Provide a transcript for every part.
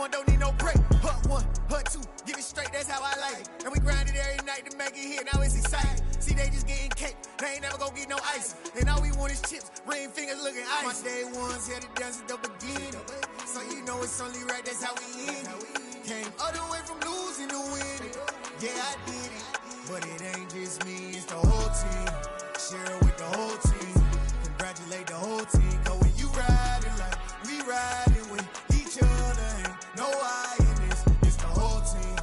one, don't need no break. Hut one, hut two, get it straight, that's how I like it. And we grind it every night to make it here, now it's exciting. See, they just getting cake, they ain't never gonna get no ice. And all we want is chips, ring fingers looking ice. My day ones here to dance at the beginning. So you know it's only right, that's how we end it. Came all the way from losing to winning. Yeah, I did it, but it ain't just me, it's the whole team. Share it with the whole team. Congratulate the whole team. Cause when you riding like we riding with each other, ain't no I in this. It's the whole team.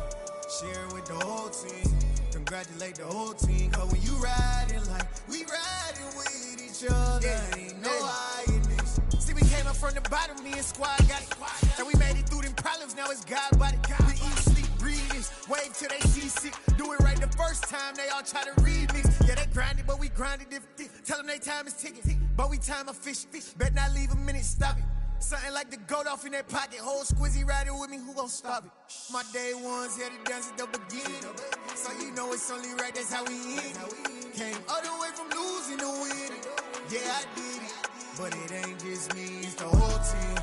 Share it with the whole team. Congratulate the whole team. Cause when you riding like we riding with each other, ain't no I in this. See, we came up from the bottom, me and squad got it. And we made it through them problems, now it's God body. We eat, sleep, breathe this. Wave till they see sick. Do it right the first time, they all try to remix. Yeah, they grinded, but we grinded different. Tell them they time is ticking, but we time a fish. Bet not leave a minute, stop it. Something like the goat off in that pocket. Whole squizzy riding with me, who gon' stop it? My day ones here to dance at the beginning. So you know it's only right, that's how we end it. Came all the way from losing to winning. Yeah, I did it, but it ain't just me, it's the whole team.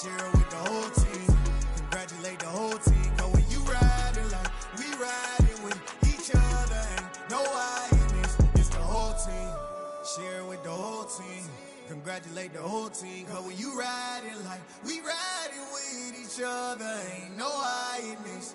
Share it with the whole team. Congratulate the whole team. Cause when you riding like we riding with each other, ain't no I in this. It's the whole team. Share it with the whole team. Congratulate the whole team. Cause when you riding like we riding with each other, ain't no I in this.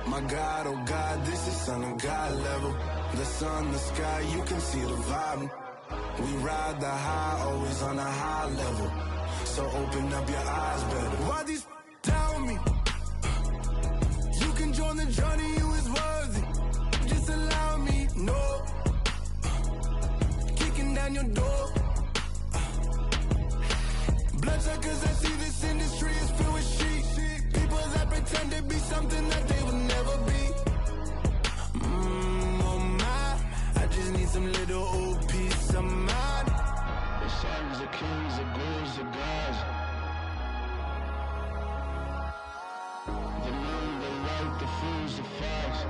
My God, oh God, this is Son of God level. The sun, the sky, you can see the vibe. We ride the high, always on a high level. So open up your eyes better. Why these tell me? You can join the journey, you is worthy. Just allow me, no. Kicking down your door. Bloodsuckers, I see this industry is filled with sheep. People that pretend to be something that they will never be. Oh my, I just need some little old peace of mind. The sons of kings, the ghouls, the gods. The moon, the light, the fools, the facts.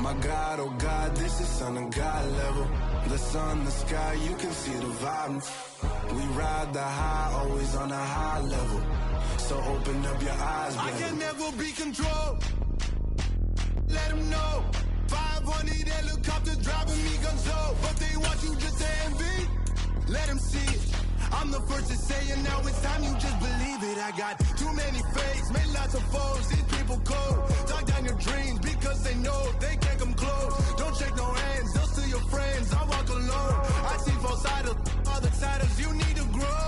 My God, oh God, this is Son of God level. The sun, the sky, you can see the vibe. We ride the high, always on a high level. So open up your eyes, baby. I can never be controlled. Let them know. 500 helicopters driving me gonzo. But they want you just to envy. Let them see it. I'm the first to say it, now it's time you just believe it. I got too many fakes, made lots of foes. These people cold. Talk down your dreams because they know they can't come close. Don't shake no hands, they'll steal your friends. I walk alone. I see false idols, other siders, you need to grow.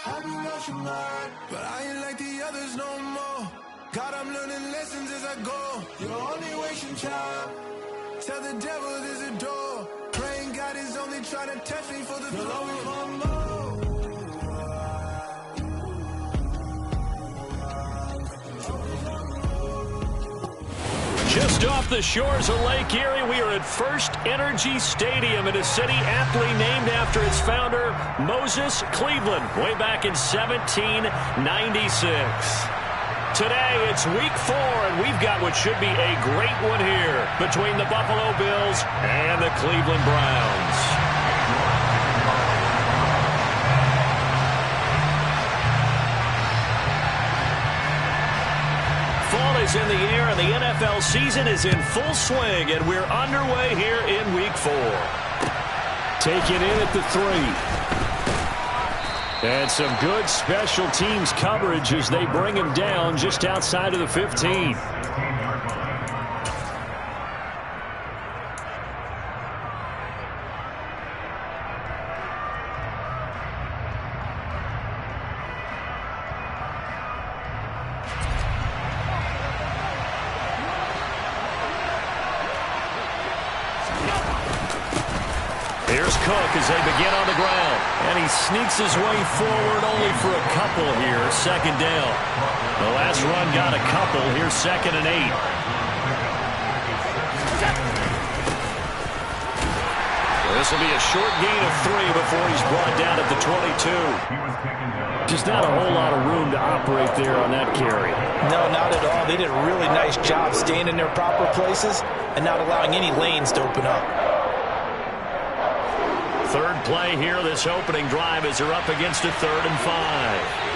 I've been watching mine, but I ain't like the others no more. God, I'm learning lessons as I go. You're only wasting time. Tell the devil there's a door. Praying God is only trying to touch me for the glory of more. Just off the shores of Lake Erie, we are at First Energy Stadium in a city aptly named after its founder, Moses Cleveland, way back in 1796. Today, it's week 4, and we've got what should be a great one here between the Buffalo Bills and the Cleveland Browns. Fall is in the air, and the NFL season is in full swing, and we're underway here in week 4. Taken in at the 3. And some good special teams coverage as they bring him down just outside of the 15. Cook as they begin on the ground. And he sneaks his way forward only for a couple here. Second down. The last run got a couple. Here's 2nd and 8. This will be a short gain of 3 before he's brought down at the 22. Just not a whole lot of room to operate there on that carry. No, not at all. They did a really nice job staying in their proper places and not allowing any lanes to open up. Third play here, this opening drive, as they're up against a 3rd and 5.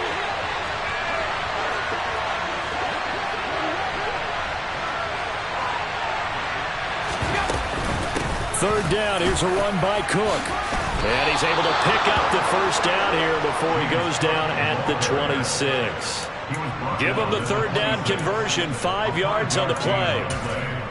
Third down, here's a run by Cook. And he's able to pick up the first down here before he goes down at the 26. Give him the third down conversion, 5 yards on the play.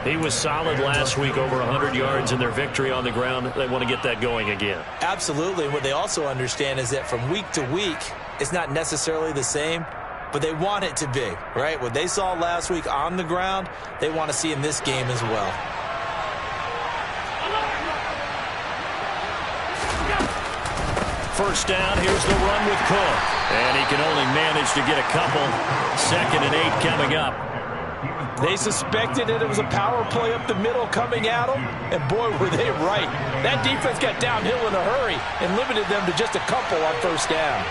He was solid last week, over 100 yards in their victory on the ground. They want to get that going again. Absolutely. What they also understand is that from week to week, it's not necessarily the same, but they want it to be, right? What they saw last week on the ground, they want to see in this game as well. First down, here's the run with Cook. And he can only manage to get a couple. 2nd and 8 coming up. They suspected that it was a power play up the middle coming at them, and boy, were they right. That defense got downhill in a hurry and limited them to just a couple on first down.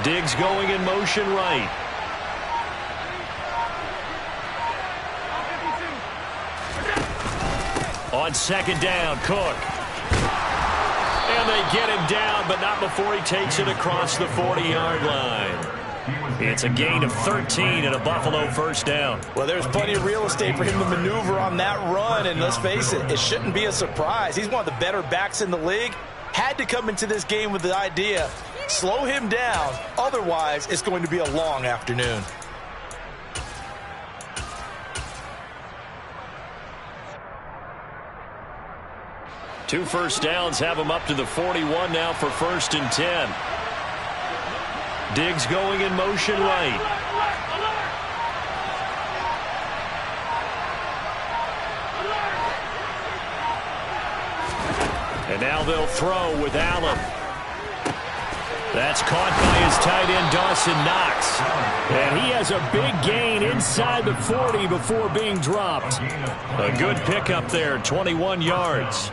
Diggs going in motion right. On 2nd down, Cook. And they get him down, but not before he takes it across the 40-yard line. It's a gain of 13 and a Buffalo first down. Well, there's plenty of real estate for him to maneuver on that run, and let's face it, it shouldn't be a surprise. He's one of the better backs in the league. Had to come into this game with the idea, slow him down, otherwise it's going to be a long afternoon. Two first downs have him up to the 41 now for 1st and 10. Diggs going in motion right. And now they'll throw with Allen. That's caught by his tight end, Dawson Knox. And he has a big gain inside the 40 before being dropped. A good pickup there, 21 yards.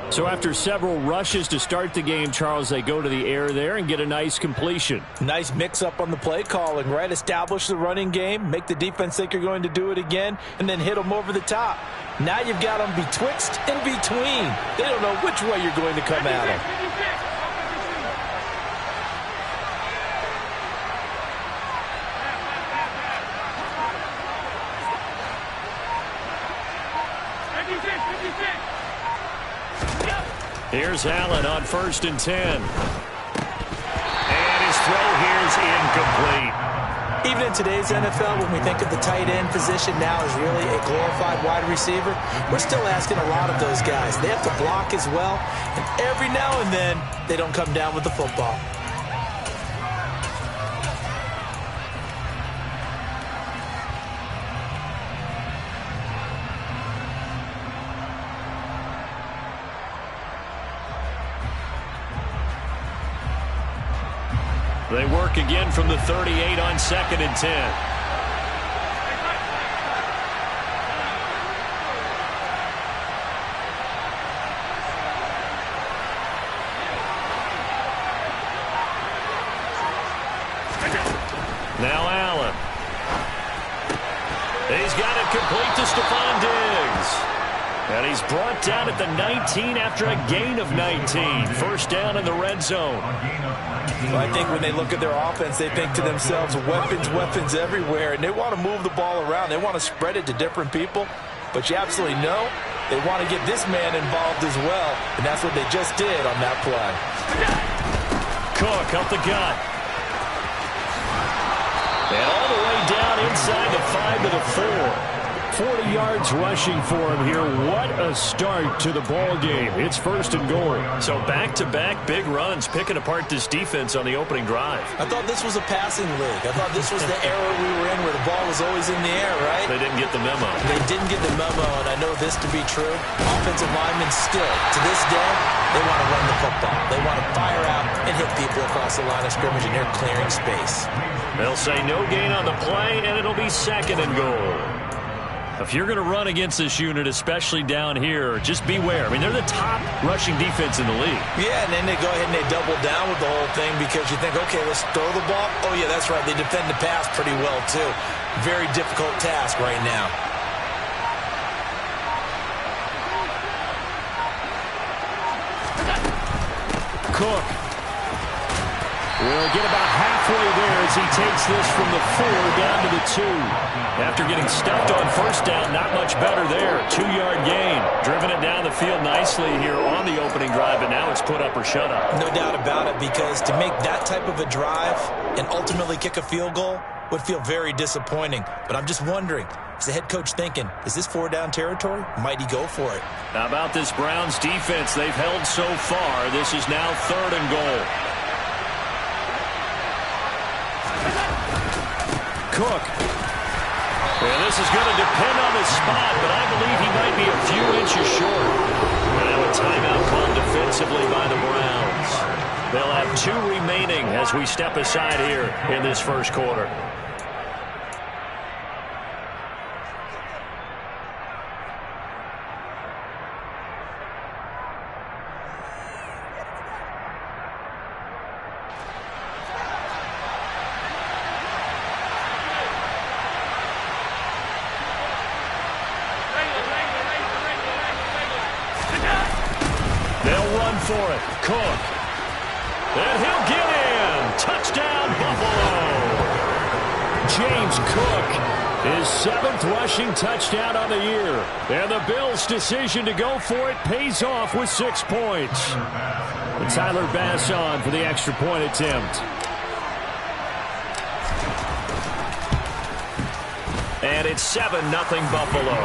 So after several rushes to start the game, Charles, they go to the air there and get a nice completion. Nice mix-up on the play calling, right? Establish the running game, make the defense think you're going to do it again, and then hit them over the top. Now you've got them betwixt and between. They don't know which way you're going to come at them. Here's Allen on 1st and 10. And his throw here is incomplete. Even in today's NFL, when we think of the tight end position now as really a glorified wide receiver, we're still asking a lot of those guys. They have to block as well, and every now and then, they don't come down with the football. They work again from the 38 on 2nd and 10. Now Allen. He's got it complete to Stephon Diggs. And he's brought down at the 19 after a gain of 19. First down in the red zone. Well, I think when they look at their offense, they think to themselves, weapons, weapons everywhere. And they want to move the ball around. They want to spread it to different people. But you absolutely know they want to get this man involved as well. And that's what they just did on that play. Cook up the gut. And all the way down inside the 5 to the 4. 40 yards rushing for him here. What a start to the ball game. It's 1st and goal. So back-to-back big runs, picking apart this defense on the opening drive. I thought this was a passing league. I thought this was the era we were in where the ball was always in the air, right? They didn't get the memo. They didn't get the memo, and I know this to be true. Offensive linemen still, to this day, they want to run the football. They want to fire out and hit people across the line of scrimmage, and they're clearing space. They'll say no gain on the play, and it'll be 2nd and goal. If you're going to run against this unit, especially down here, just beware. I mean, they're the top rushing defense in the league. Yeah, and then they go ahead and they double down with the whole thing because you think, okay, let's throw the ball. Oh, yeah, that's right. They defend the pass pretty well, too. Very difficult task right now. Cook will get about halfway there as he takes this from the 4 down to the 2. After getting stuffed on 1st down, not much better there. 2-yard gain. Driven it down the field nicely here on the opening drive, but now it's put up or shut up. No doubt about it, because to make that type of a drive and ultimately kick a field goal would feel very disappointing. But I'm just wondering, is the head coach thinking, is this 4-down territory? Might he go for it? How about this Browns defense they've held so far? This is now 3rd and goal. Cook. And this is going to depend on his spot, but I believe he might be a few inches short. And now a timeout called defensively by the Browns. They'll have 2 remaining as we step aside here in this 1st quarter. For it, Cook, and he'll get in. Touchdown, Buffalo. James Cook, his 7th rushing touchdown on the year, and the Bills' decision to go for it pays off with 6 points. And Tyler Bass on for the extra point attempt. And it's 7-0 Buffalo.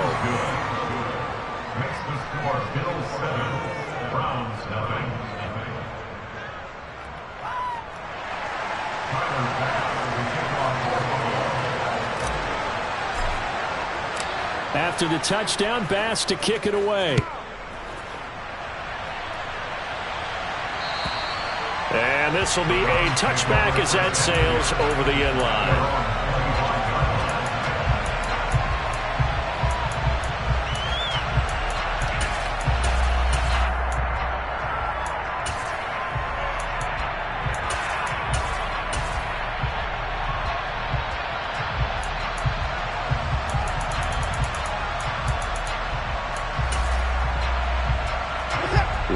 After the touchdown, Bass to kick it away. And this will be a touchback as that sails over the end line.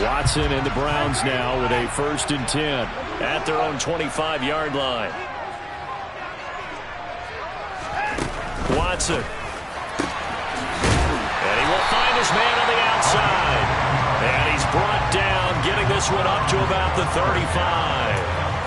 Watson and the Browns now with a 1st and 10 at their own 25-yard line. Watson. And he will find his man on the outside. And he's brought down, getting this one up to about the 35.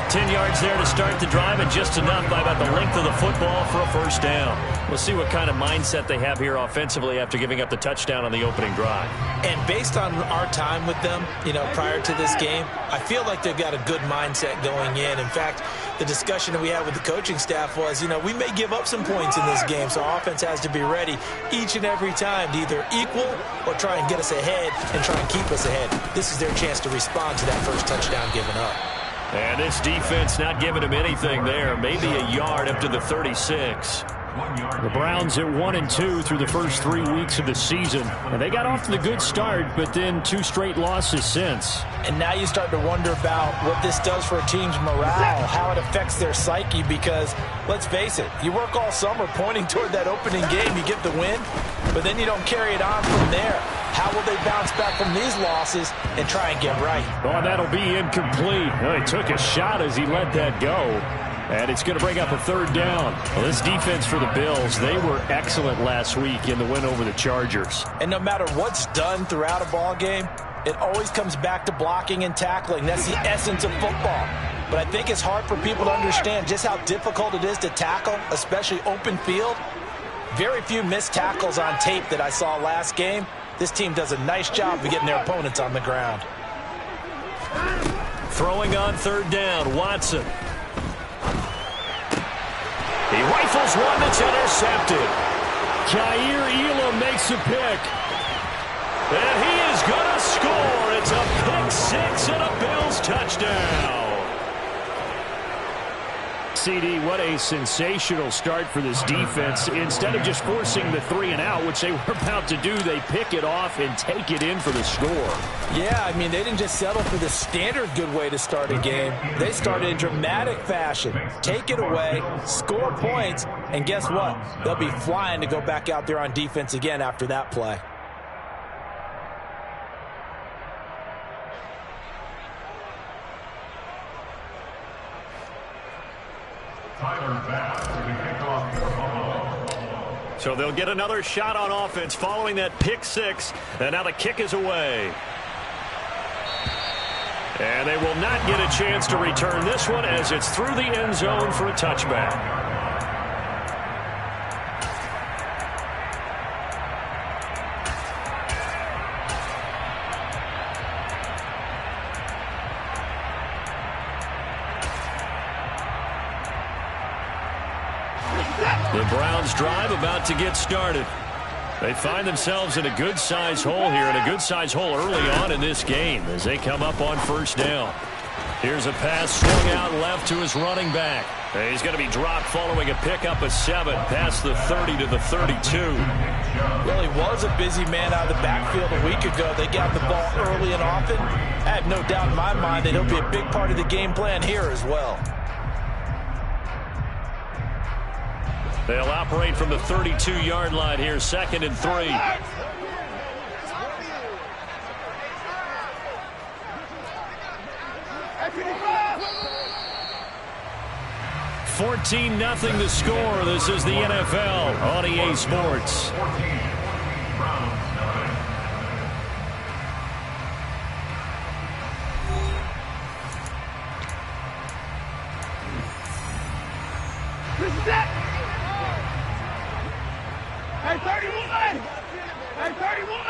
10 yards there to start the drive, and just enough by about the length of the football for a 1st down. We'll see what kind of mindset they have here offensively after giving up the touchdown on the opening drive. And based on our time with them, prior to this game, I feel like they've got a good mindset going in. In fact, the discussion that we had with the coaching staff was, we may give up some points in this game, so our offense has to be ready each and every time to either equal or try and get us ahead and try and keep us ahead. This is their chance to respond to that 1st touchdown given up. And this defense not giving him anything there. Maybe a yard up to the 36. The Browns at 1-2 through the first 3 weeks of the season. And they got off to the good start, but then 2 straight losses since. And now you start to wonder about what this does for a team's morale, how it affects their psyche, because let's face it, you work all summer pointing toward that opening game, you get the win, but then you don't carry it on from there. How will they bounce back from these losses and try and get right? Oh, that'll be incomplete. Well, he took a shot as he let that go. And it's going to bring up a 3rd down. Well, this defense for the Bills, they were excellent last week in the win over the Chargers. And no matter what's done throughout a ball game, it always comes back to blocking and tackling. That's the essence of football. But I think it's hard for people to understand just how difficult it is to tackle, especially open field. Very few missed tackles on tape that I saw last game. This team does a nice job of getting their opponents on the ground. Throwing on third down, Watson. He rifles one that's intercepted. Jair Elam makes a pick. And he is going to score. It's a pick six and a Bills touchdown. CD, what a sensational start for this defense. Instead of just forcing the 3-and-out, which they were about to do, they pick it off and take it in for the score. Yeah, I mean, they didn't just settle for the standard good way to start a game. They started in dramatic fashion. Take it away, score points, and guess what? They'll be flying to go back out there on defense again after that play. So they'll get another shot on offense following that pick six. And now the kick is away. And they will not get a chance to return this one as it's through the end zone for a touchback. The Browns drive about to get started. They find themselves in a good-sized hole here, and a good-sized hole early on in this game as they come up on first down. Here's a pass swung out left to his running back. And he's going to be dropped following a pickup of 7 past the 30 to the 32. Well, he was a busy man out of the backfield a week ago. They got the ball early and often. I have no doubt in my mind that he'll be a big part of the game plan here as well. They'll operate from the 32-yard line here, 2nd and 3. $14-0 the score. This is the NFL on EA Sports. Hey, 31! Hey, 31!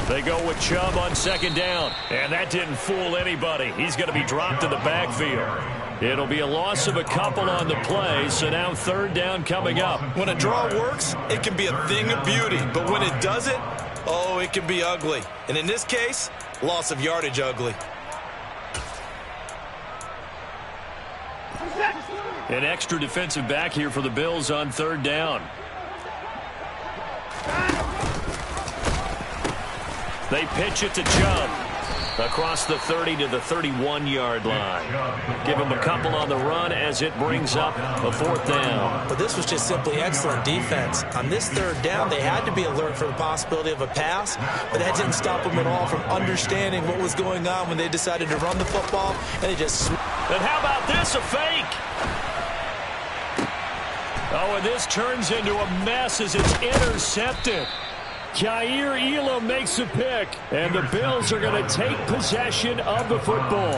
They go with Chubb on 2nd down, and that didn't fool anybody. He's going to be dropped in the backfield. It'll be a loss of a couple on the play, so now 3rd down coming up. When a draw works, it can be a thing of beauty, but when it doesn't, oh, it can be ugly. And in this case, loss of yardage ugly. An extra defensive back here for the Bills on 3rd down. They pitch it to Chubb across the 30 to the 31-yard line. Give him a couple on the run as it brings up a 4th down. But this was just simply excellent defense. On this 3rd down, they had to be alert for the possibility of a pass, but that didn't stop them at all from understanding what was going on when they decided to run the football, and they just... And how about this, a fake? Oh, and this turns into a mess as it's intercepted. Jair Elam makes a pick, and the Bills are going to take possession of the football.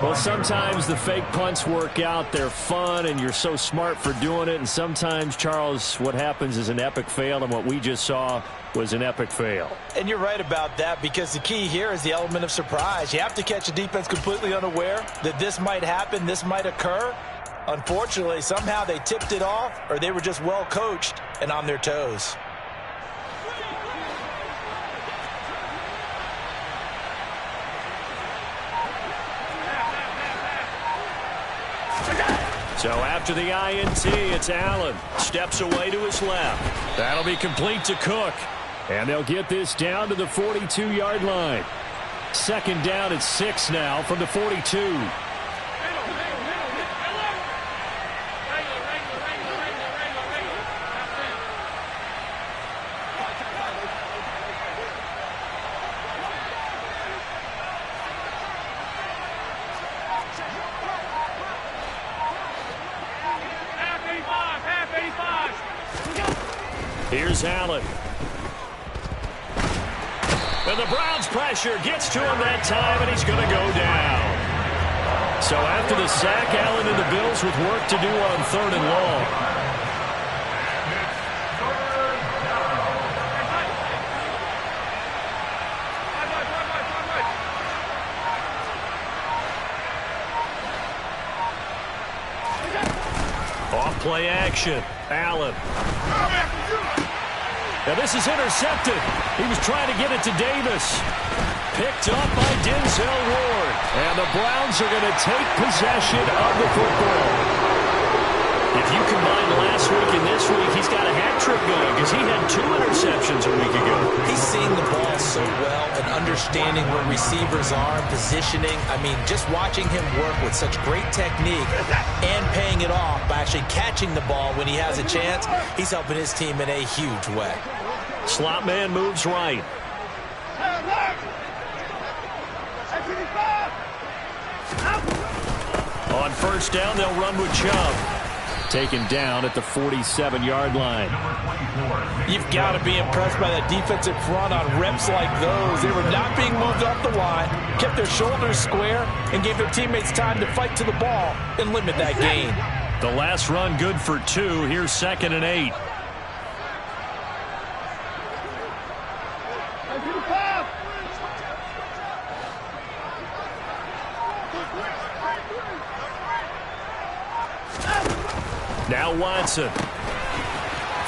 Well, sometimes the fake punts work out. They're fun, and you're so smart for doing it. And sometimes, Charles, what happens is an epic fail, and what we just saw was an epic fail. And you're right about that, because the key here is the element of surprise. You have to catch a defense completely unaware that this might happen, this might occur. Unfortunately, somehow they tipped it off, or they were just well coached and on their toes. So after the INT, it's Allen. Steps away to his left. That'll be complete to Cook. And they'll get this down to the 42-yard line. 2nd down at 6 now from the 42. Here's Allen. And the Browns pressure gets to him that time, and he's going to go down. So after the sack, Allen and the Bills with work to do on 3rd and long. Off play action. Allen. Now this is intercepted. He was trying to get it to Davis. Picked up by Denzel Ward. And the Browns are going to take possession of the football. If you combine last week and this week, he's got a hat trick going because he had 2 interceptions a week ago. He's seeing the ball so well and understanding where receivers are, positioning. I mean, just watching him work with such great technique and paying it off by actually catching the ball when he has a chance, he's helping his team in a huge way. Slot man moves right. On 1st down, they'll run with Chubb. Taken down at the 47-yard line. You've got to be impressed by that defensive front on reps like those. They were not being moved off the line, kept their shoulders square, and gave their teammates time to fight to the ball and limit that gain. The last run good for 2. Here's 2nd and 8. Now Watson.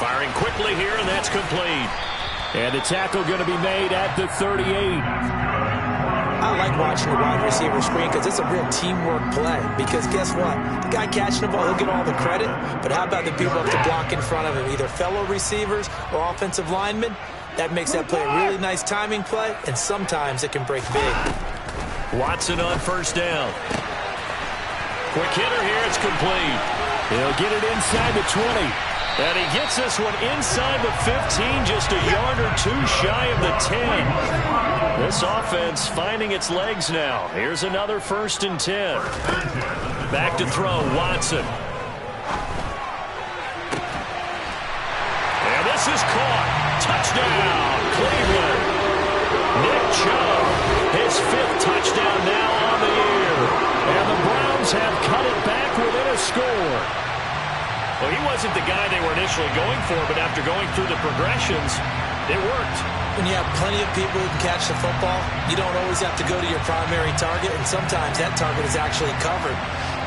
Firing quickly here, and that's complete. And the tackle going to be made at the 38. I like watching the wide receiver screen because it's a real teamwork play. Because guess what? The guy catching the ball, he'll get all the credit. But how about the people up to block in front of him, either fellow receivers or offensive linemen? That makes that play a really nice timing play, and sometimes it can break big. Watson on 1st down. Quick hitter here, it's complete. He'll get it inside the 20. And he gets this one inside the 15, just a yard or 2 shy of the 10. This offense finding its legs now. Here's another 1st and 10. Back to throw, Watson. And this is caught. Touchdown, Cleveland. Nick Chubb, his 5th touchdown now on the year. And the Browns have cut it back within a score. Well, he wasn't the guy they were initially going for, but after going through the progressions, it worked. When you have plenty of people who can catch the football, you don't always have to go to your primary target, and sometimes that target is actually covered.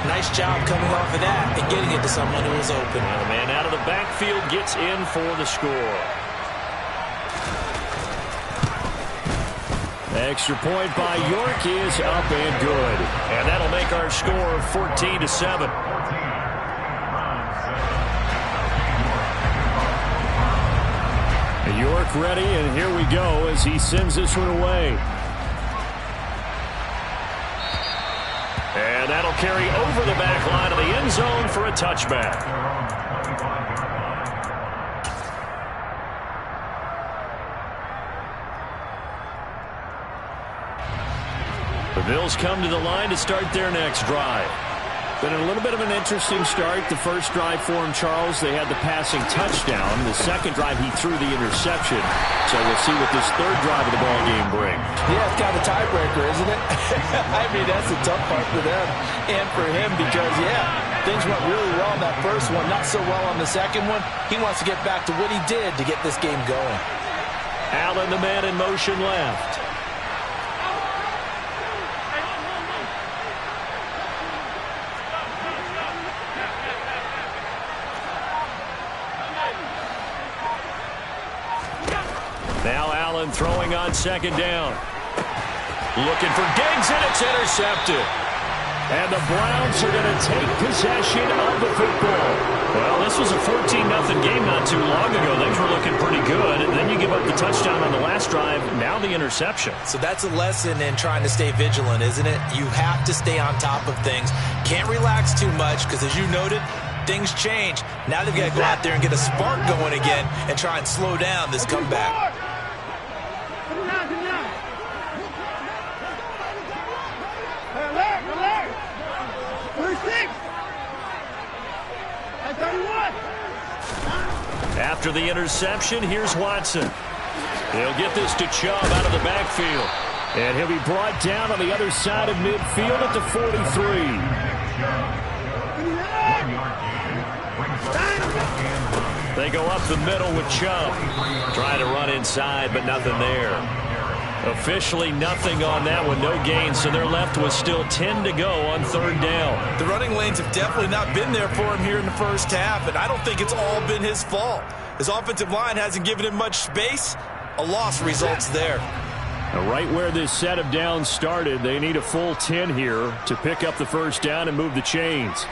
Nice job coming off of that and getting it to someone who was open. And the man out of the backfield gets in for the score. Extra point by York is up and good. And that'll make our score 14-7. York ready, and here we go as he sends this one away. And that'll carry over the back line of the end zone for a touchback. The Bills come to the line to start their next drive. Been a little bit of an interesting start. The first drive for him, Charles, they had the passing touchdown. The second drive, he threw the interception. So we'll see what this 3rd drive of the ball game brings. Yeah, it's kind of a tiebreaker, isn't it? I mean, that's the tough part for them and for him because, yeah, things went really well in that first one, not so well on the second one. He wants to get back to what he did to get this game going. Allen, the man in motion left. Now Allen throwing on 2nd down. Looking for Diggs, and it's intercepted. And the Browns are going to take possession of the football. Well, this was a 14-0 game not too long ago. Things were looking pretty good. And then you give up the touchdown on the last drive. Now the interception. So that's a lesson in trying to stay vigilant, isn't it? You have to stay on top of things. Can't relax too much because, as you noted, things change. Now they've got to go out there and get a spark going again and try and slow down this comeback. After the interception, here's Watson. He'll get this to Chubb out of the backfield. And he'll be brought down on the other side of midfield at the 43. They go up the middle with Chubb. Trying to run inside, but nothing there. Officially nothing on that one, no gain, so they're left with still 10 to go on third down. The running lanes have definitely not been there for him here in the first half, and I don't think it's all been his fault. His offensive line hasn't given him much space. A loss results there. Now, right where this set of downs started, they need a full 10 here to pick up the first down and move the chains.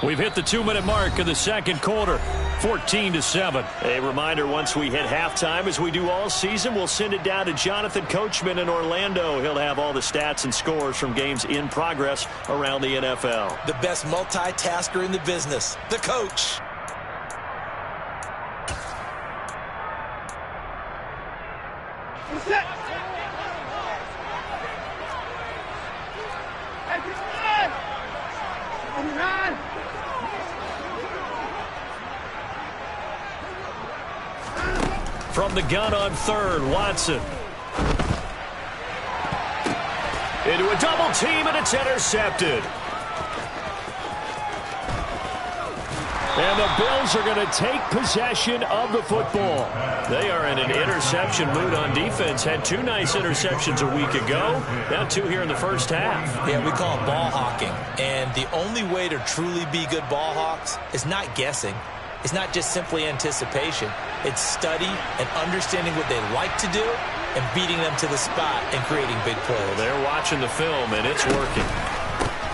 We've hit the 2-minute mark of the second quarter, 14-7. A reminder, once we hit halftime, as we do all season, we'll send it down to Jonathan Coachman in Orlando. He'll have all the stats and scores from games in progress around the NFL. The best multitasker in the business, the coach. From the gun on third, Watson. Into a double team, and it's intercepted. And the Bills are going to take possession of the football. They are in an interception mood on defense. Had 2 nice interceptions a week ago. Now 2 here in the first half. Yeah, we call it ball hawking. And the only way to truly be good ball hawks is not guessing. It's not just simply anticipation. It's study and understanding what they like to do and beating them to the spot and creating big plays. Well, they're watching the film, and it's working.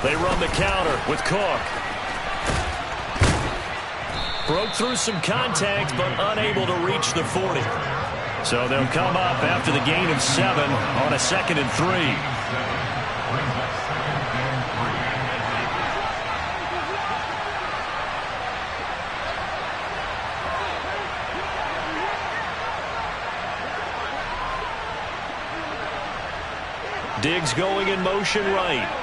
They run the counter with Cook. Broke through some contact, but unable to reach the 40. So they'll come up after the gain of 7 on a 2nd and 3. Diggs going in motion right.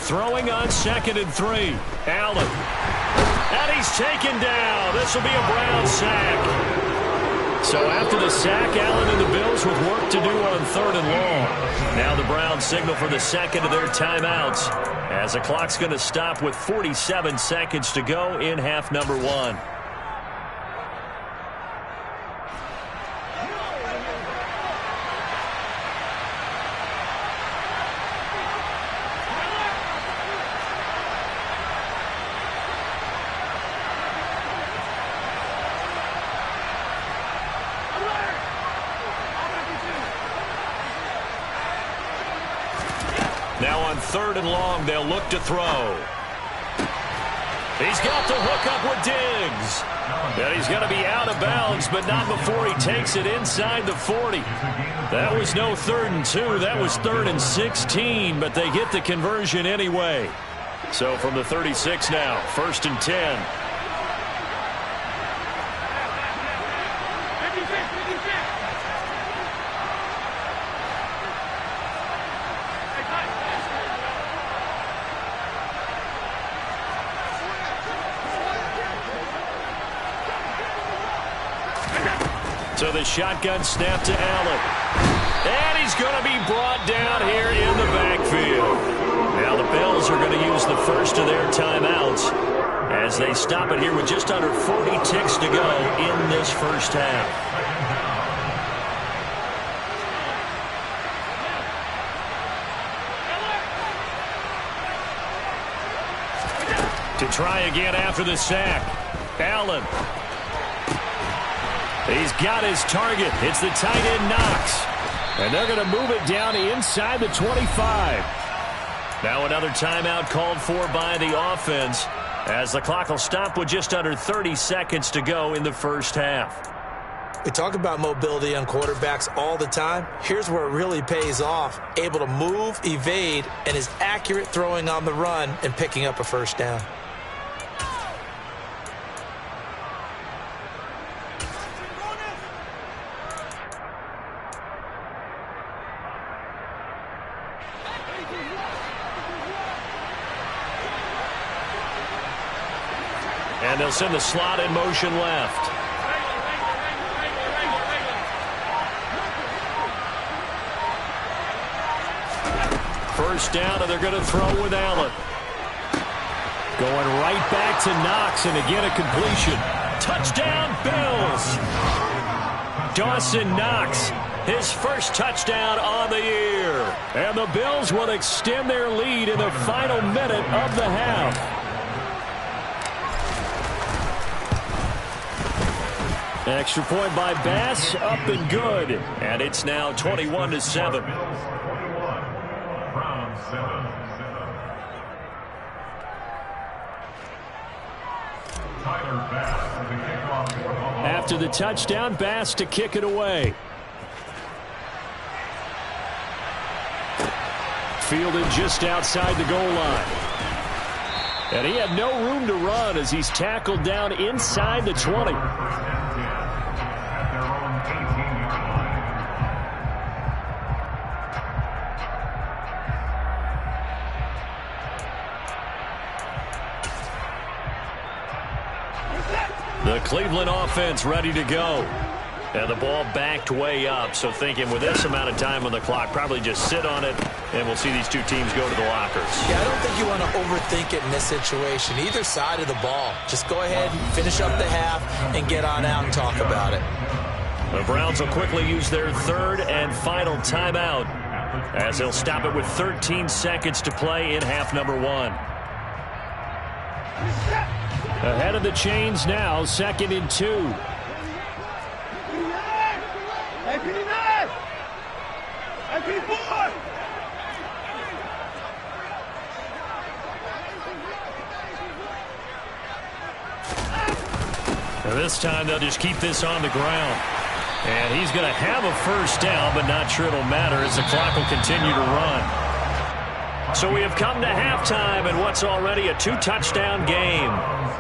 Throwing on 2nd and 3. Allen. And he's taken down. This will be a Brown sack. So after the sack, Allen and the Bills with work to do on 3rd and long. Now the Browns signal for the second of their timeouts, as the clock's going to stop with 47 seconds to go in half number 1. Now on 3rd and long, they'll look to throw. He's got the hook up with Diggs. And he's going to be out of bounds, but not before he takes it inside the 40. That was no 3rd and 2. That was 3rd and 16, but they get the conversion anyway. So from the 36 now, 1st and 10. So the shotgun snap to Allen. And he's going to be brought down here in the backfield. Now the Bills are going to use the first of their timeouts as they stop it here with just under 40 ticks to go in this first half. To try again after the sack. Allen. He's got his target. It's the tight end Knox. And they're going to move it down inside the 25. Now another timeout called for by the offense, as the clock will stop with just under 30 seconds to go in the first half. We talk about mobility on quarterbacks all the time. Here's where it really pays off. Able to move, evade, and is accurate throwing on the run and picking up a first down. And they'll send the slot in motion left. First down, and they're going to throw with Allen. Going right back to Knox, and again a completion. Touchdown, Bills! Dawson Knox, his first touchdown on the year. And the Bills will extend their lead in the final minute of the half. Extra point by Bass, up and good. And it's now 21-7. After the touchdown, Bass to kick it away. Fielded just outside the goal line. And he had no room to run as he's tackled down inside the 20. The Cleveland offense ready to go. And the ball backed way up. So thinking with this amount of time on the clock, probably just sit on it, and we'll see these two teams go to the lockers. Yeah, I don't think you want to overthink it in this situation. Either side of the ball. Just go ahead and finish up the half and get on out and talk about it. The Browns will quickly use their third and final timeout as they'll stop it with 13 seconds to play in half number 1. Ahead of the chains now, 2nd and 2. And this time they'll just keep this on the ground. And he's going to have a first down, but not sure it'll matter as the clock will continue to run. So we have come to halftime in what's already a 2-touchdown game.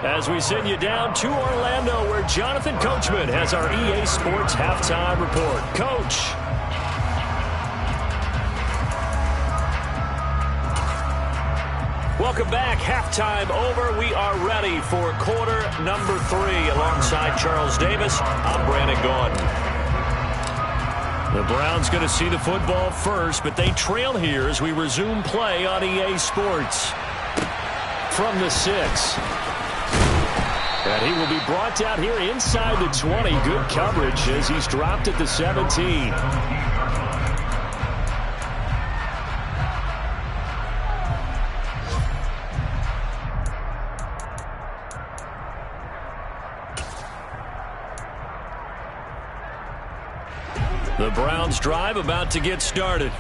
As we send you down to Orlando, where Jonathan Coachman has our EA Sports halftime report. Coach. Welcome back. Halftime over. We are ready for quarter number 3. Alongside Charles Davis, I'm Brandon Gordon. The Browns going to see the football first, but they trail here as we resume play on EA Sports. From the 6. And he will be brought down here inside the 20. Good coverage as he's dropped at the 17. The Browns drive about to get started.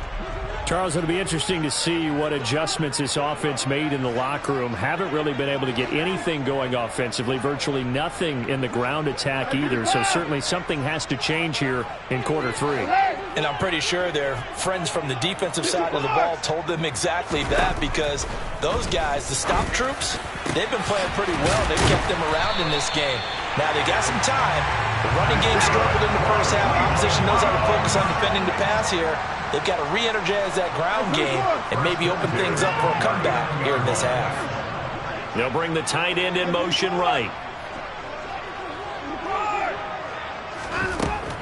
Charles, it'll be interesting to see what adjustments this offense made in the locker room. Haven't really been able to get anything going offensively. Virtually nothing in the ground attack either. So certainly something has to change here in quarter 3. And I'm pretty sure their friends from the defensive side of the ball told them exactly that, because those guys, the stop troops, they've been playing pretty well. They've kept them around in this game. Now they got some time. The running game struggled in the first half. Opposition knows how to focus on defending the pass here. They've got to re-energize that ground game and maybe open things up for a comeback here in this half. They'll bring the tight end in motion right.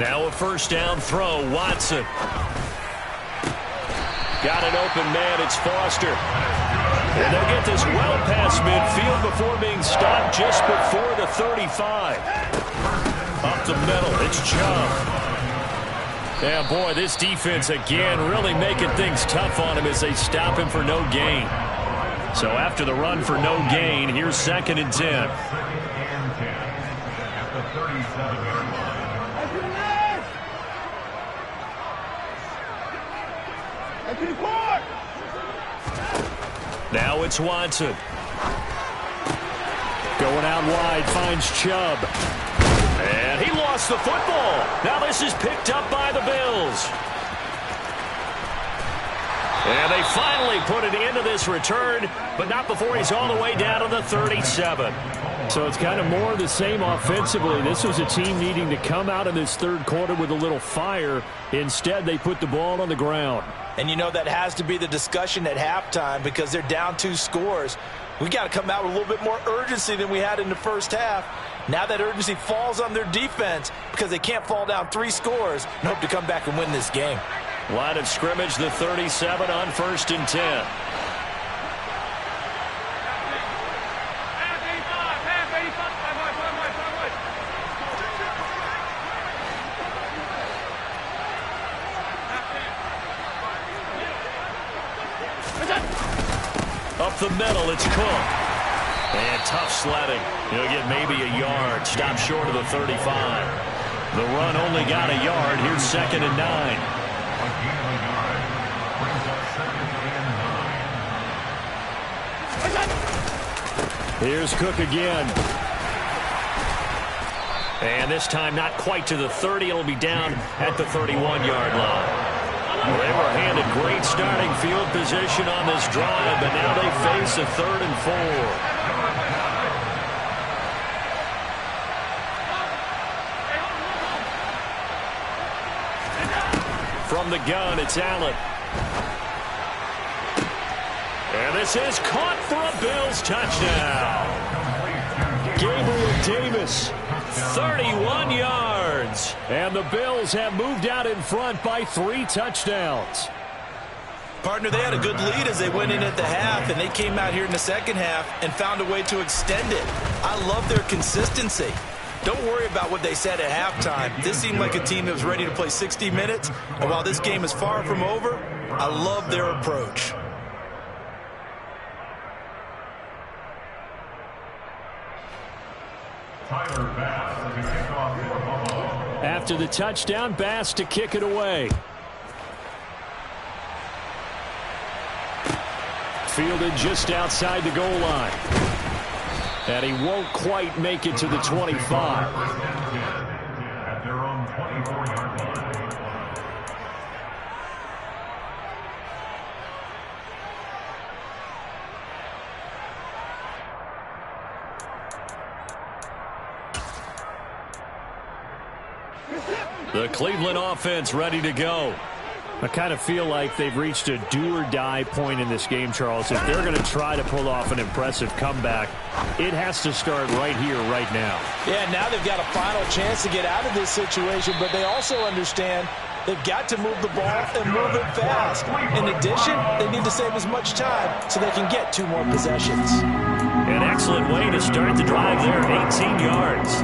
Now a first down throw. Watson. Got an open man. It's Foster. And they'll get this well past midfield before being stopped just before the 35. Up the middle. It's Chubb. Yeah, boy, this defense again really making things tough on him as they stop him for no gain. So after the run for no gain, here's 2nd and 10. Now it's Watson. Going out wide, finds Chubb. And he lost the football. Now this is picked up by the Bills. And they finally put it into this return, but not before he's all the way down to the 37. So it's kind of more of the same offensively. This was a team needing to come out in this third quarter with a little fire. Instead, they put the ball on the ground. And you know that has to be the discussion at halftime because they're down 2 scores. We got to come out with a little bit more urgency than we had in the first half. Now that urgency falls on their defense because they can't fall down 3 scores and hope to come back and win this game. Line of scrimmage, the 37 on 1st and 10. Up the middle, it's Cook. And tough sledding. He'll get maybe a yard. Stop short of the 35. The run only got a yard. Here's 2nd and 9. Here's Cook again. And this time not quite to the 30. It'll be down at the 31-yard line. They were handed great starting field position on this drive, but now they face a 3rd and 4. From the gun, it's Allen. And this is caught for a Bills touchdown. Gabriel Davis, 31 yards. And the Bills have moved out in front by 3 touchdowns. Partner, they had a good lead as they went in at the half, and they came out here in the second half and found a way to extend it. I love their consistency. Don't worry about what they said at halftime. This seemed like a team that was ready to play 60 minutes, and while this game is far from over, I love their approach. After the touchdown, Bass to kick it away. Fielded just outside the goal line. And he won't quite make it to the 25. At their own 24-yard line. The Cleveland offense ready to go. I kind of feel like they've reached a do-or-die point in this game, Charles. If they're going to try to pull off an impressive comeback, it has to start right here, right now. Yeah, now they've got a final chance to get out of this situation, but they also understand they've got to move the ball and move it fast. In addition, they need to save as much time so they can get 2 more possessions. An excellent way to start the drive there, 18 yards.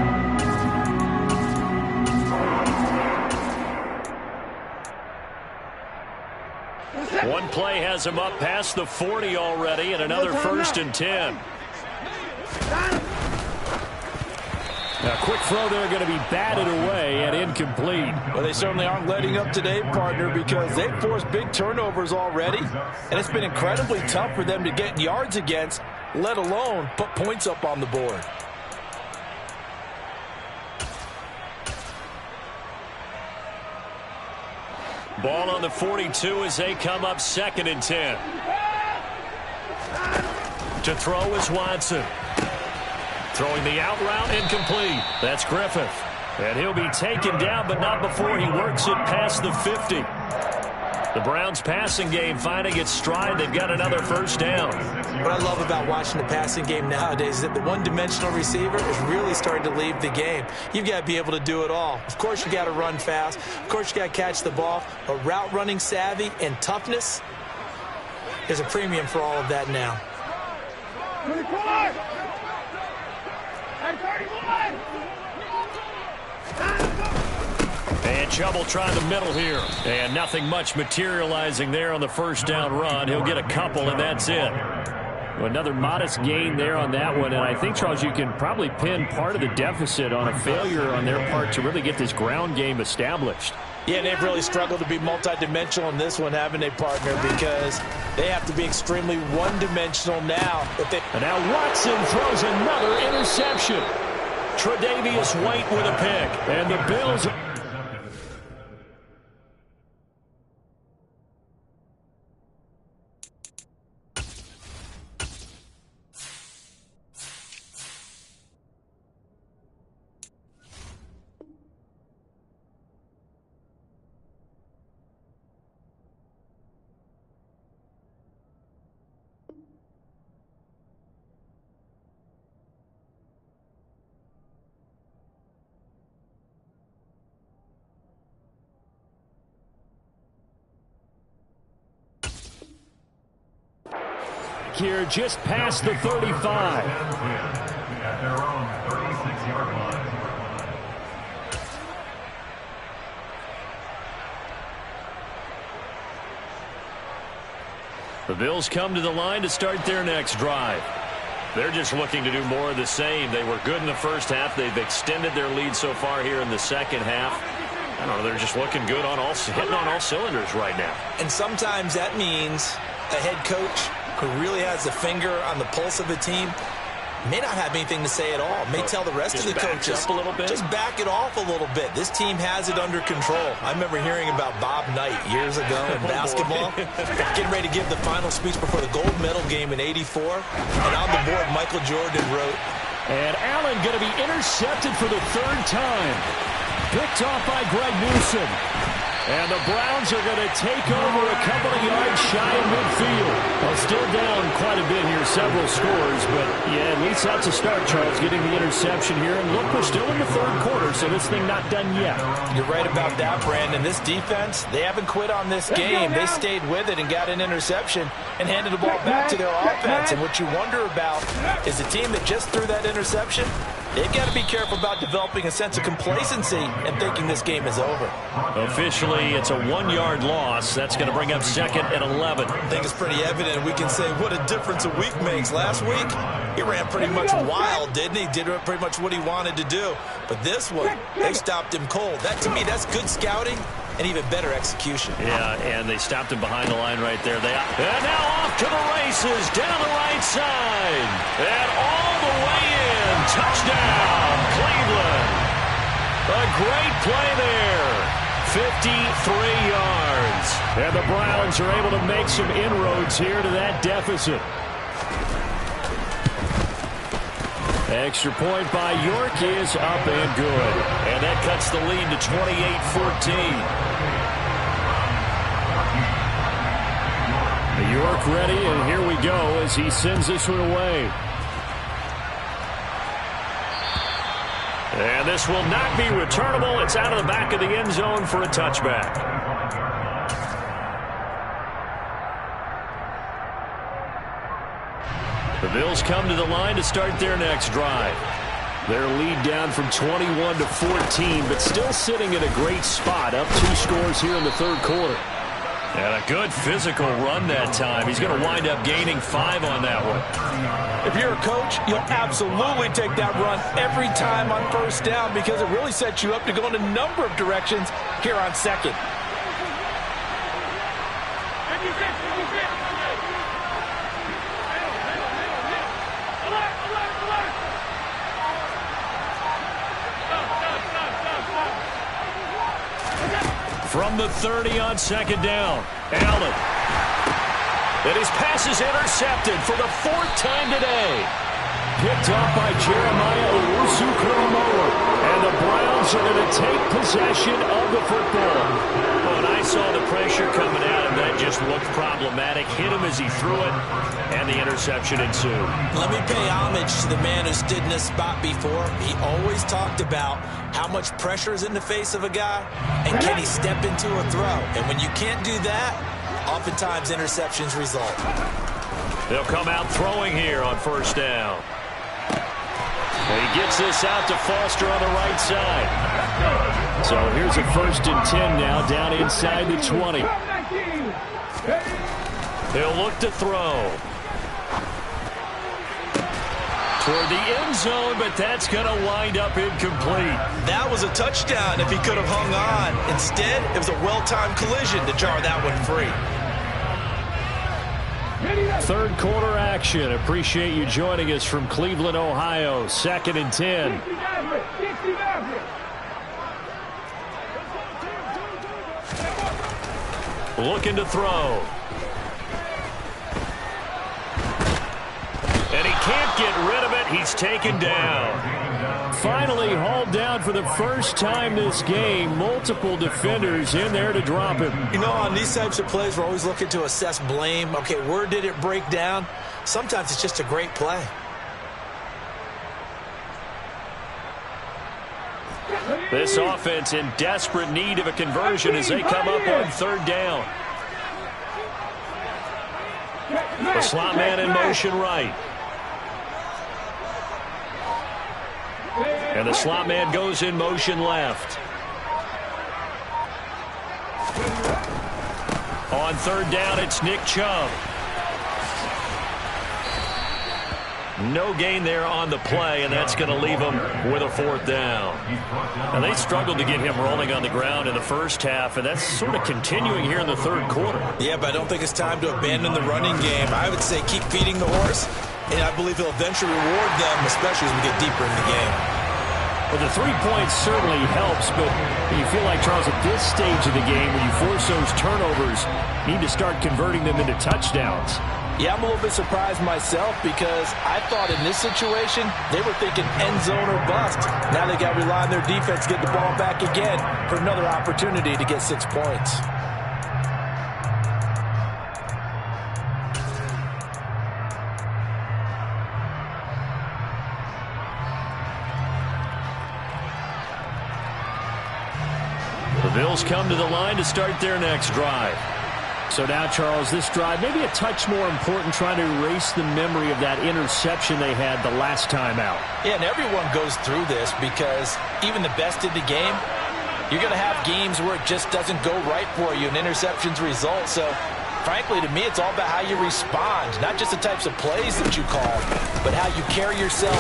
One play has him up past the 40 already, and another 1st and 10. A quick throw there going to be batted away and incomplete. Well, they certainly aren't letting up today, partner, because they've forced big turnovers already, and it's been incredibly tough for them to get yards against, let alone put points up on the board. Ball on the 42 as they come up 2nd and 10. To throw is Watson. Throwing the out route, incomplete. That's Griffith. And he'll be taken down, but not before he works it past the 50. The Browns' passing game finding its stride. They've got another 1st down. What I love about watching the passing game nowadays is that the one-dimensional receiver is really starting to leave the game. You've got to be able to do it all. Of course, you got to run fast. Of course, you got to catch the ball. But route running savvy and toughness, there's a premium for all of that now. And Chubb will try the middle here. And nothing much materializing there on the 1st down run. He'll get a couple, and that's it. Another modest gain there on that one. And I think, Charles, you can probably pin part of the deficit on a failure on their part to really get this ground game established. Yeah, they've really struggled to be multidimensional in this one, haven't they, partner? Because they have to be extremely one-dimensional now. And now Watson throws another interception. Tre'Davious White with a pick. And the Bills... here just past the 35. At their own 36-yard line. The Bills come to the line to start their next drive. They're just looking to do more of the same. They were good in the first half. They've extended their lead so far here in the second half. I don't know, they're just looking good on hitting on all cylinders right now. And sometimes that means a head coach who really has a finger on the pulse of a team may not have anything to say at all. May tell the rest of the coaches, up a little bit. Just back it off a little bit. This team has it under control. I remember hearing about Bob Knight years ago in basketball, getting ready to give the final speech before the gold medal game in '84. And on the board, Michael Jordan wrote, And Allen going to be intercepted for the third time. Picked off by Greg Newsom. And the Browns are going to take over a couple of yards shy of midfield. Well, still down quite a bit here, several scores. But, yeah, at least that's a start, Charles, getting the interception here. And look, we're still in the third quarter, so this thing not done yet. You're right about that, Brandon. This defense, they haven't quit on this game. They stayed with it and got an interception and handed the ball back to their offense. And what you wonder about is a team that just threw that interception, they've got to be careful about developing a sense of complacency and thinking this game is over. Officially, it's a 1-yard loss. That's going to bring up 2nd and 11. I think it's pretty evident. We can say what a difference a week makes. Last week, he ran pretty much wild, didn't he? Did pretty much what he wanted to do. But this one, they stopped him cold. That, to me, that's good scouting and even better execution. Yeah, and they stopped him behind the line right there. And now off to the races, down the right side. And all the way in. Touchdown, Cleveland. A great play there. 53 yards. And the Browns are able to make some inroads here to that deficit. Extra point by York is up and good. And that cuts the lead to 28-14. York ready, and here we go as he sends this one away. And this will not be returnable. It's out of the back of the end zone for a touchback. The Bills come to the line to start their next drive. Their lead down from 21 to 14, but still sitting in a great spot, up 2 scores here in the third quarter. And a good physical run that time. He's going to wind up gaining 5 on that one. If you're a coach, you'll absolutely take that run every time on first down because it really sets you up to go in a number of directions here on second. From the 30 on second down, Allen. And his pass is intercepted for the 4th time today. Picked off by Jeremiah Owusu-Koramoah. And the Browns are going to take possession of the football. When I saw the pressure coming at him, that just looked problematic. Hit him as he threw it, and the interception ensued. Let me pay homage to the man who stood in this spot before. He always talked about how much pressure is in the face of a guy, and can he step into a throw? And when you can't do that, oftentimes interceptions result. They'll come out throwing here on first down. And he gets this out to Foster on the right side. So here's a 1st and 10 now, down inside the 20. He'll look to throw. Toward the end zone, but that's going to wind up incomplete. That was a touchdown if he could have hung on. Instead, it was a well-timed collision to jar that one free. Third quarter action. Appreciate you joining us from Cleveland, Ohio. 2nd and 10. Looking to throw. And he can't get rid of it. He's taken down. Finally hauled down for the first time this game. Multiple defenders in there to drop him. You know, on these types of plays, we're always looking to assess blame. Okay, where did it break down? Sometimes it's just a great play. This offense in desperate need of a conversion as they come up on 3rd down. The slot man in motion right. And the slot man goes in motion left. On third down, it's Nick Chubb. No gain there on the play, and that's going to leave him with a fourth down. And they struggled to get him rolling on the ground in the first half, and that's sort of continuing here in the third quarter. Yeah, but I don't think it's time to abandon the running game. I would say keep feeding the horse, and I believe he'll eventually reward them, especially as we get deeper in the game. Well, the 3 points certainly helps, but you feel like, Charles, at this stage of the game, when you force those turnovers, you need to start converting them into touchdowns. Yeah, I'm a little bit surprised myself because I thought in this situation they were thinking end zone or bust. Now they got to rely on their defense to get the ball back again for another opportunity to get 6 points. The Bills come to the line to start their next drive. So now, Charles, this drive maybe a touch more important, trying to erase the memory of that interception they had the last time out. Yeah, and everyone goes through this because even the best in the game, you're going to have games where it just doesn't go right for you and interceptions result. So, frankly, to me, it's all about how you respond, not just the types of plays that you call, but how you carry yourself,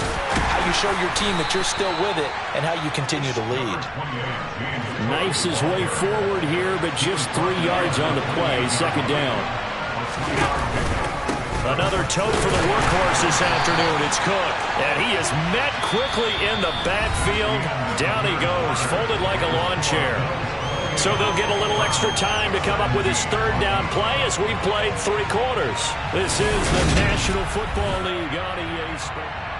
how you show your team that you're still with it, and how you continue to lead. Knifes his way forward here, but just 3 yards on the play. Second down. Another tote for the workhorse this afternoon. It's Cook. And he is met quickly in the backfield. Down he goes, folded like a lawn chair. So they'll get a little extra time to come up with his third down play as we've played 3 quarters. This is the National Football League on EA Sports.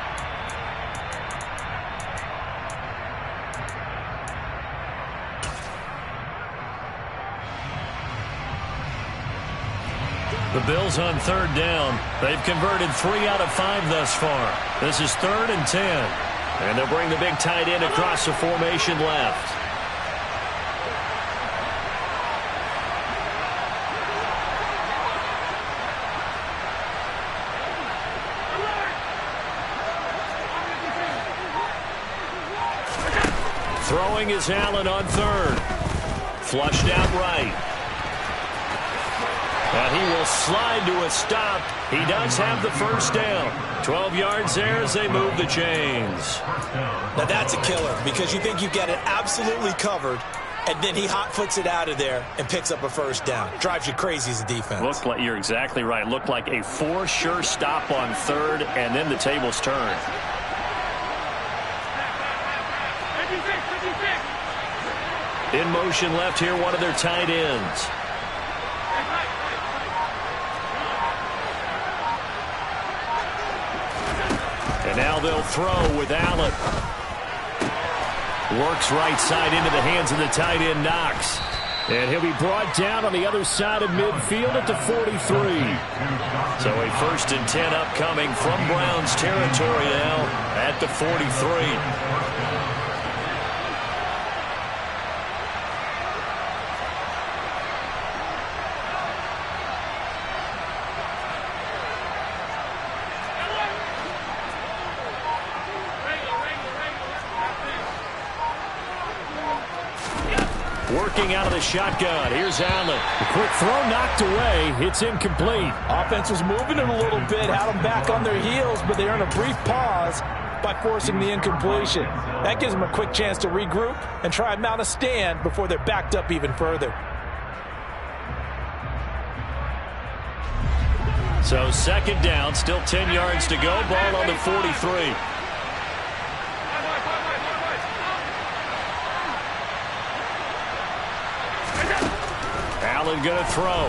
The Bills on third down. They've converted 3 out of 5 thus far. This is 3rd and 10. And they'll bring the big tight end across the formation left. Throwing is Allen on third. Flushed out right. And he will slide to a stop. He does have the first down. 12 yards there as they move the chains. Now that's a killer because you think you get it absolutely covered, and then he hot-foots it out of there and picks up a first down. Drives you crazy as a defense. Looked like, you're exactly right. Looked like a for sure stop on third, and then the tables turned. In motion left here, one of their tight ends. And now they'll throw with Allen. Works right side into the hands of the tight end, Knox. And he'll be brought down on the other side of midfield at the 43. So a 1st and 10 upcoming from Browns territory now at the 43. Working out of the shotgun. Here's Allen. A quick throw knocked away. It's incomplete. Offense was moving it a little bit, had them back on their heels, but they earn a brief pause by forcing the incompletion. That gives them a quick chance to regroup and try and mount a stand before they're backed up even further. So 2nd down, still 10 yards to go. Ball on the 43. Allen going to throw.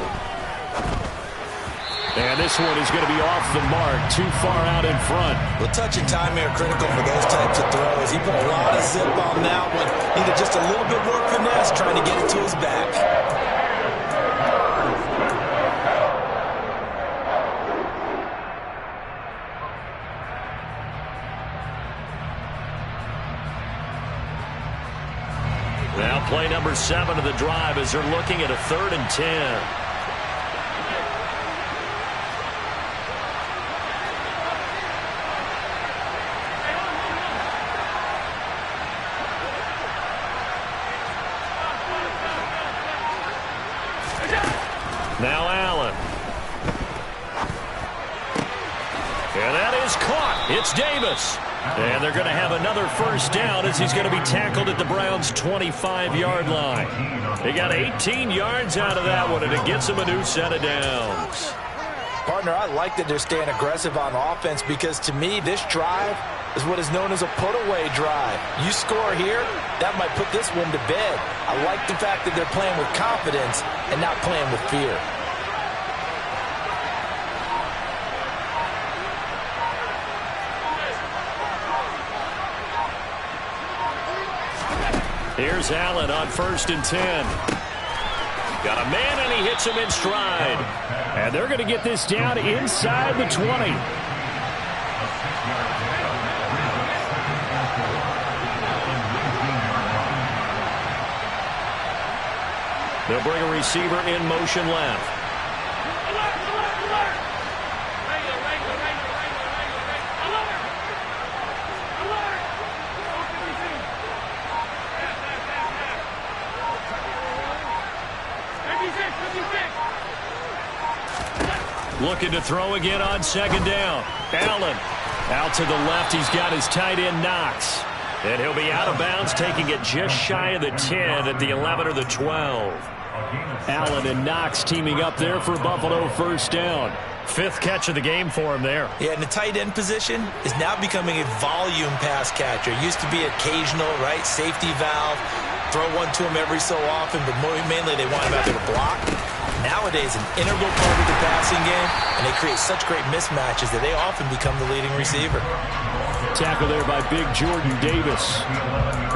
And this one is going to be off the mark, too far out in front. Well, touch and time are critical for those types of throws. He put a lot of zip on that one. Needed just a little bit more finesse trying to get it to his back. Now play number 7 of the drive as they're looking at a 3rd and 10. Now Allen. And that is caught. It's Davis. And they're going to have another first down as he's going to be tackled at the Browns' 25-yard line. They got 18 yards out of that one, and it gets them a new set of downs. Partner, I like that they're staying aggressive on offense because, to me, this drive is what is known as a put-away drive. You score here, that might put this one to bed. I like the fact that they're playing with confidence and not playing with fear. Here's Allen on 1st and 10. Got a man, and he hits him in stride. And they're going to get this down inside the 20. They'll bring a receiver in motion left. Looking to throw again on 2nd down. Allen out to the left. He's got his tight end Knox. And he'll be out of bounds, taking it just shy of the 10 at the 11 or the 12. Allen and Knox teaming up there for Buffalo first down. 5th catch of the game for him there. Yeah, and the tight end position is now becoming a volume pass catcher. It used to be occasional, right? Safety valve. Throw one to him every so often, but mainly they want him out there to block. Nowadays, an integral part of the passing game, and they create such great mismatches that they often become the leading receiver. Tackle there by big Jordan Davis.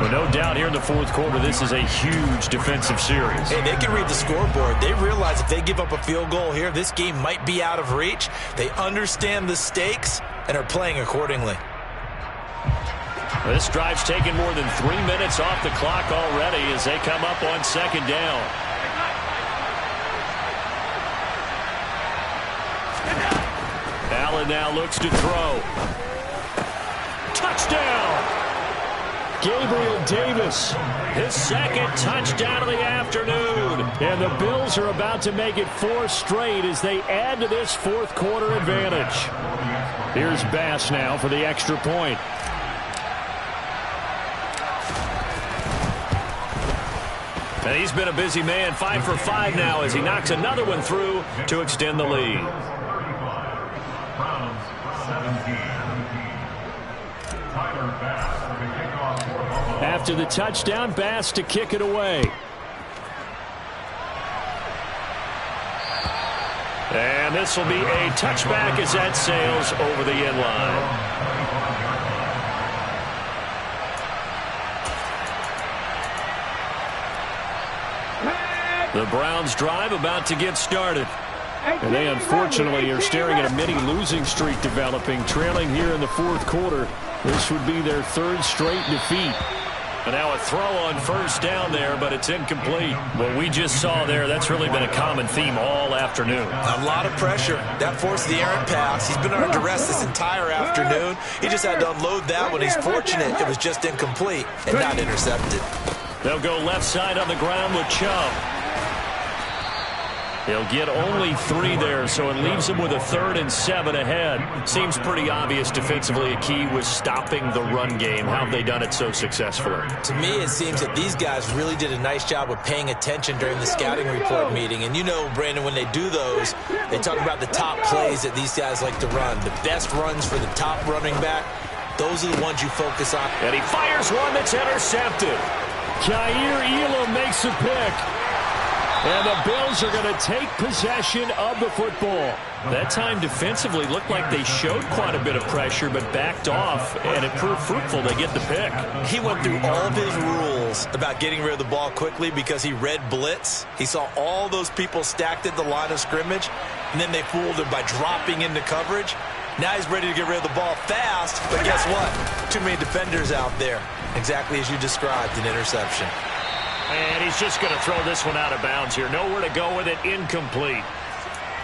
Well, no doubt here in the 4th quarter, this is a huge defensive series. Hey, they can read the scoreboard. They realize if they give up a field goal here, this game might be out of reach. They understand the stakes and are playing accordingly. This drive's taken more than 3 minutes off the clock already as they come up on 2nd down. Allen now looks to throw. Touchdown! Gabriel Davis, his 2nd touchdown of the afternoon. And the Bills are about to make it 4 straight as they add to this 4th quarter advantage. Here's Bass now for the extra point. And he's been a busy man, 5 for 5 now as he knocks another one through to extend the lead. After the touchdown, Bass to kick it away. And this will be a touchback as that sails over the end line. The Browns drive about to get started. And they unfortunately are staring at a mini losing streak developing, trailing here in the 4th quarter. This would be their 3rd straight defeat. And now a throw on 1st down there, but it's incomplete. What we just saw there, that's really been a common theme all afternoon. A lot of pressure. That forced the errant pass. He's been under duress this entire afternoon. He just had to unload that one. He's fortunate it was just incomplete and not intercepted. They'll go left side on the ground with Chubb. He'll get only 3 there, so it leaves him with a 3rd and 7 ahead. Seems pretty obvious defensively a key was stopping the run game. How have they done it so successfully? To me, it seems that these guys really did a nice job of paying attention during the scouting report meeting. And you know, Brandon, when they do those, they talk about the top plays that these guys like to run. The best runs for the top running back, those are the ones you focus on. And he fires one that's intercepted. Jair Elam makes a pick. And the Bills are going to take possession of the football. That time defensively looked like they showed quite a bit of pressure but backed off, and it proved fruitful. They get the pick. He went through all of his rules about getting rid of the ball quickly because he read blitz. He saw all those people stacked at the line of scrimmage, and then they fooled him by dropping into coverage. Now he's ready to get rid of the ball fast, but guess what? Too many defenders out there. Exactly as you described, an interception. And he's just going to throw this one out of bounds here. Nowhere to go with it. Incomplete.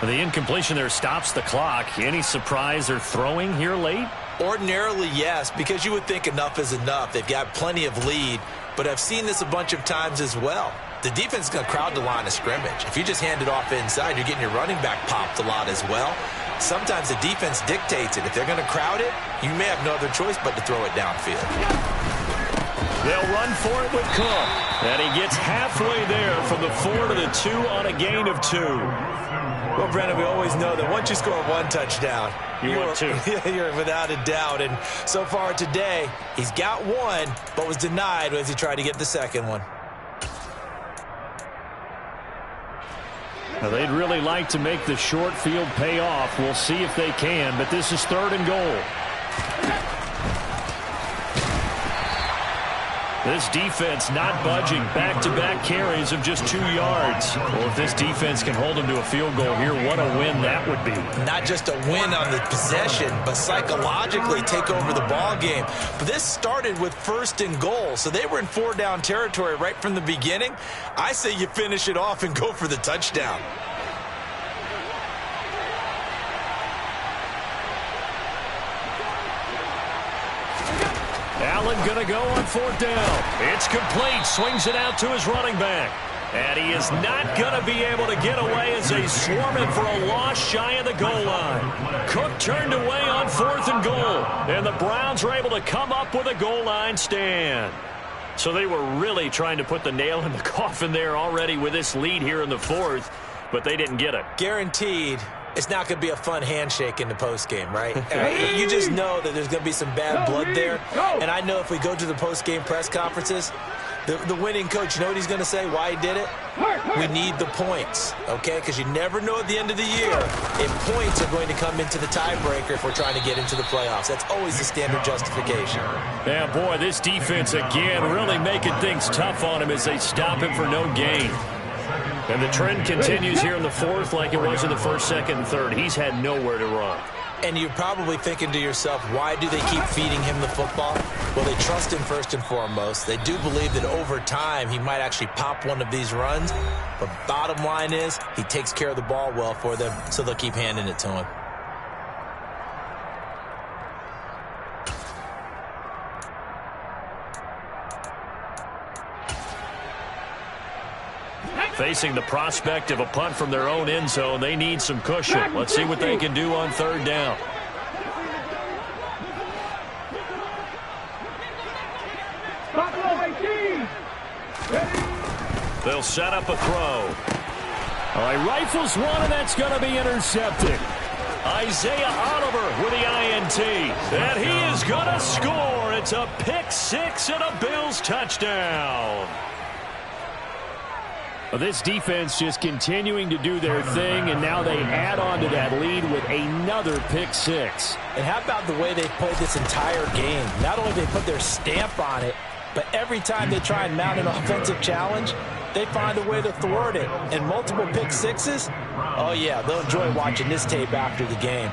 The incompletion there stops the clock. Any surprise they're throwing here late? Ordinarily, yes, because you would think enough is enough. They've got plenty of lead, but I've seen this a bunch of times as well. the defense is going to crowd the line of scrimmage. If you just hand it off inside, you're getting your running back popped a lot as well. Sometimes the defense dictates it. If they're going to crowd it, you may have no other choice but to throw it downfield. They'll run for it with Cook. And he gets halfway there from the 4 to the 2 on a gain of 2. Well, Brennan, we always know that once you score one touchdown, you're without a doubt. And so far today, he's got one, but was denied as he tried to get the second one. Now, they'd really like to make the short field pay off. We'll see if they can, but this is 3rd and goal. This defense not budging. Back-to-back carries of just 2 yards. Well, if this defense can hold them to a field goal here, what a win that would be. Not just a win on the possession, but psychologically take over the ball game. But this started with 1st and goal, so they were in 4-down territory right from the beginning. I say you finish it off and go for the touchdown. Allen going to go on 4th down. It's complete. Swings it out to his running back. And he is not going to be able to get away as they swarm him for a loss shy of the goal line. Cook turned away on 4th and goal. And the Browns were able to come up with a goal line stand. So they were really trying to put the nail in the coffin there already with this lead here in the 4th. But they didn't get it. Guaranteed. It's not going to be a fun handshake in the postgame, right? You just know that there's going to be some bad blood there. And I know if we go to the postgame press conferences, the winning coach, you know what he's going to say, why he did it? We need the points, okay? Because you never know at the end of the year if points are going to come into the tiebreaker if we're trying to get into the playoffs. That's always the standard justification. Yeah, boy, this defense again really making things tough on him as they stop him for no gain. And the trend continues here in the 4th like it was in the 1st, 2nd, and 3rd. He's had nowhere to run. And you're probably thinking to yourself, why do they keep feeding him the football? Well, they trust him first and foremost. They do believe that over time he might actually pop one of these runs. But bottom line is he takes care of the ball well for them, so they'll keep handing it to him. Facing the prospect of a punt from their own end zone, they need some cushion. Let's see what they can do on 3rd down. They'll set up a throw. All right, rifles one, and that's going to be intercepted. Isaiah Oliver with the INT. And he is going to score. It's a pick 6 and a Bills touchdown. Well, this defense just continuing to do their thing, and now they add on to that lead with another pick 6. And how about the way they played this entire game? Not only they put their stamp on it, but every time they try and mount an offensive challenge, they find a way to thwart it. And multiple pick 6s, oh yeah, they'll enjoy watching this tape after the game.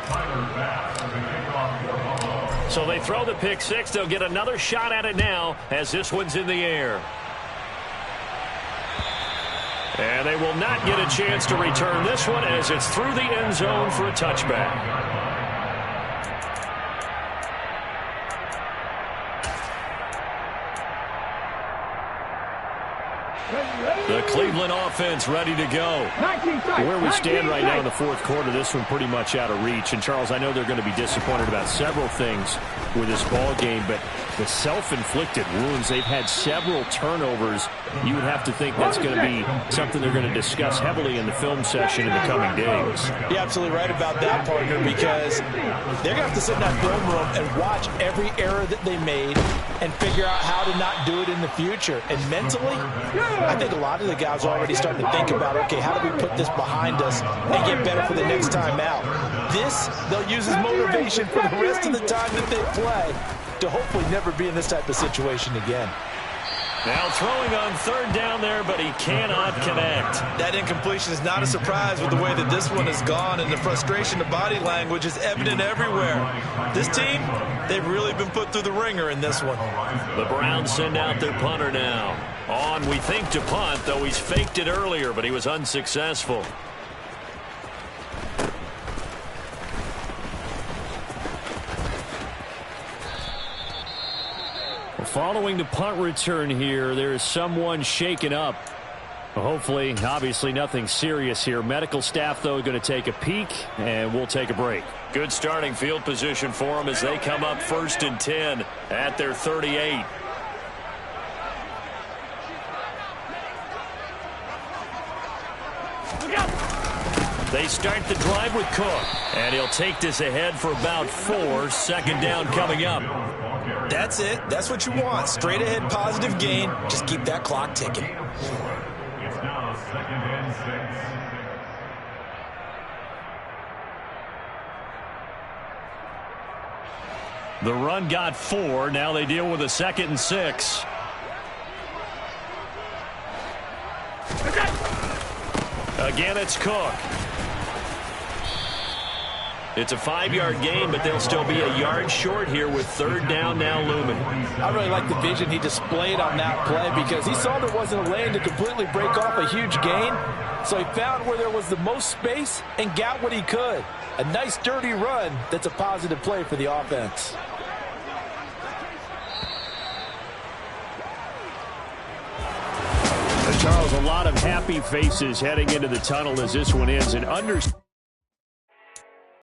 So they throw the pick 6. They'll get another shot at it now as this one's in the air. And they will not get a chance to return this one as it's through the end zone for a touchback. The Cleveland offense ready to go. Where we stand right now in the 4th quarter, this one pretty much out of reach. And, Charles, I know they're going to be disappointed about several things with this ball game, but the self-inflicted wounds, they've had several turnovers. You would have to think that's going to be something they're going to discuss heavily in the film session in the coming days. You're absolutely right about that, partner, because they're going to have to sit in that film room and watch every error that they made and figure out how to not do it in the future. And mentally, I think a lot of the guys are already starting to think about, okay, how do we put this behind us and get better for the next time out? This, they'll use as motivation for the rest of the time that they play to hopefully never be in this type of situation again. Now throwing on 3rd down there, but he cannot connect. That incompletion is not a surprise with the way that this one has gone, and the frustration, the body language is evident everywhere. This team, they've really been put through the ringer in this one. The Browns send out their punter now. On, we think, to punt, though he's faked it earlier, but he was unsuccessful. Following the punt return here, there is someone shaken up. Well, hopefully, obviously, nothing serious here. Medical staff, though, going to take a peek, and we'll take a break. Good starting field position for them as they come up 1st and 10 at their 38. They start the drive with Cook, and he'll take this ahead for about 4. 2nd down coming up. That's it. That's what you want. Straight ahead positive gain. Just keep that clock ticking. It's now 2nd and 6. The run got 4. Now they deal with a 2nd and 6. Again, it's Cook. It's a 5-yard gain, but they'll still be a yard short here with 3rd down now looming. I really like the vision he displayed on that play because he saw there wasn't a lane to completely break off a huge gain. So he found where there was the most space and got what he could. A nice dirty run that's a positive play for the offense. Charles, a lot of happy faces heading into the tunnel as this one ends. And